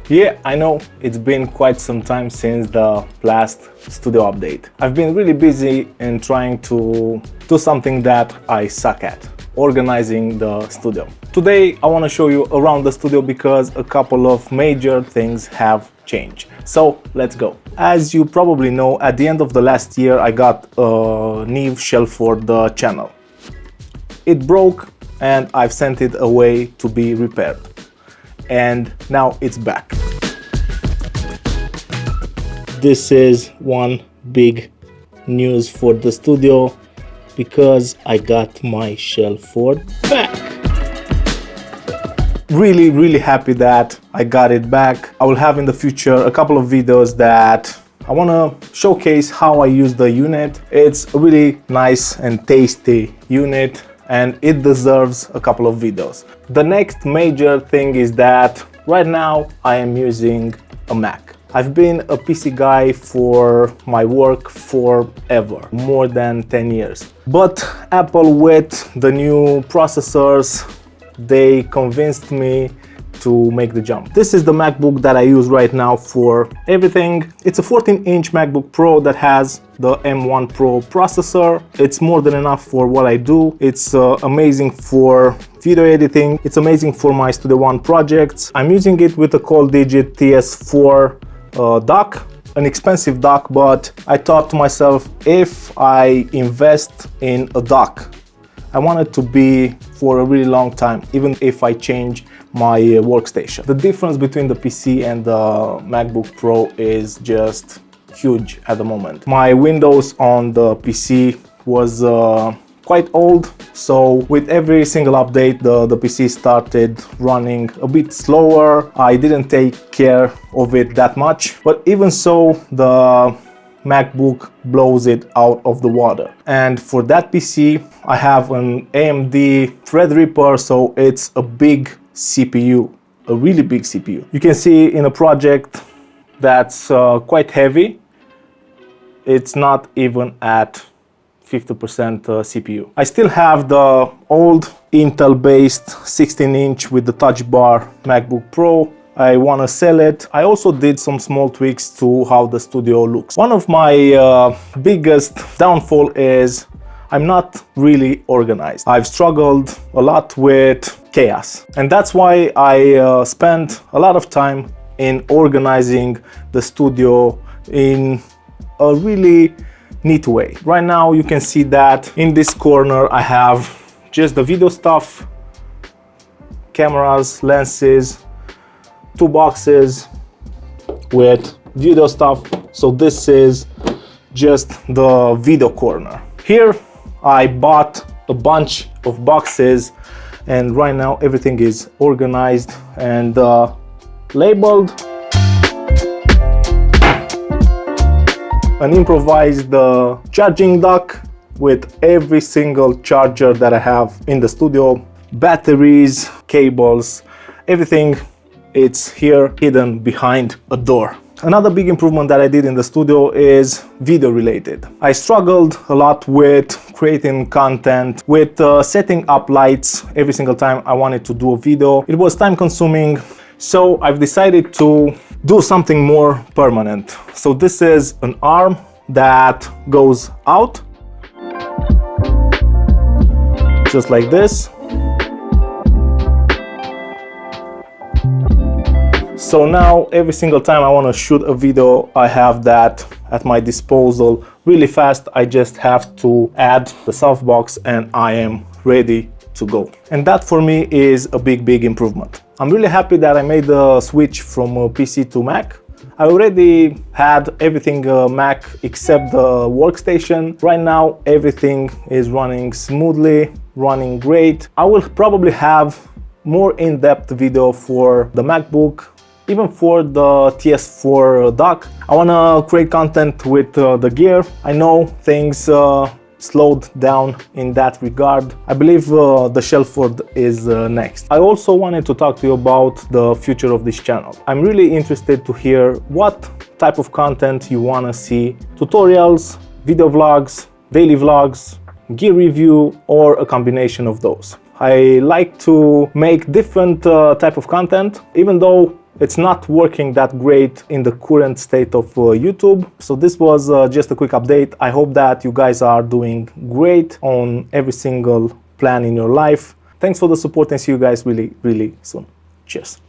Yeah, I know it's been quite some time since the last studio update. I've been really busy in trying to do something that I suck at, organizing the studio. Today I want to show you around the studio because a couple of major things have changed. So let's go. As you probably know, at the end of the last year I got a new Shelford channel. It broke and I've sent it away to be repaired. And now it's back. This is one big news for the studio because I got my Shelford back. Really happy that I got it back. I will have in the future a couple of videos that I want to showcase how I use the unit. It's a really nice and tasty unit, and it deserves a couple of videos. The next major thing is that right now I am using a Mac. I've been a PC guy for my work forever, more than 10 years. But Apple, with the new processors, they convinced me to make the jump. This is the MacBook that I use right now for everything. It's a 14-inch MacBook Pro that has the M1 Pro processor. It's more than enough for what I do. It's amazing for video editing. It's amazing for my Studio One projects. I'm using it with a ColdDigit TS4 dock, an expensive dock, but I thought to myself, if I invest in a dock, I want it to be for a really long time, even if I change my workstation. The difference between the PC and the MacBook Pro is just huge at the moment. My Windows on the PC was quite old, so with every single update the PC started running a bit slower. I didn't take care of it that much, but even so the MacBook blows it out of the water. And for that PC I have an AMD Threadripper, so it's a big CPU, a really big CPU. You can see in a project that's quite heavy, it's not even at 50% CPU. I still have the old Intel-based 16-inch with the touch bar MacBook Pro. I want to sell it. I also did some small tweaks to how the studio looks. One of my biggest downfall is I'm not really organized. I've struggled a lot with chaos, and that's why I spent a lot of time in organizing the studio in a really neat way. Right now you can see that in this corner I have just the video stuff, cameras, lenses, two boxes with video stuff. So this is just the video corner. Here I bought a bunch of boxes, and right now everything is organized and labeled. An improvised charging dock with every single charger that I have in the studio, batteries, cables, everything. It's here hidden behind a door. Another big improvement that I did in the studio is video related. I struggled a lot with creating content, with setting up lights every single time I wanted to do a video. It was time consuming, so I've decided to do something more permanent. So this is an arm that goes out, just like this. So now every single time I want to shoot a video, I have that at my disposal really fast. I just have to add the softbox and I am ready to go. And that for me is a big improvement. I'm really happy that I made the switch from PC to Mac. I already had everything Mac except the workstation. Right now everything is running smoothly, running great. I will probably have more in-depth video for the MacBook, even for the TS4 dock. I want to create content with the gear. I know things slowed down in that regard. I believe the Shelford is next. I also wanted to talk to you about the future of this channel. I'm really interested to hear what type of content you want to see. Tutorials, video vlogs, daily vlogs, gear review, or a combination of those. I like to make different type of content, even though it's not working that great in the current state of YouTube. So this was just a quick update. I hope that you guys are doing great on every single plan in your life. Thanks for the support and see you guys really, really soon. Cheers.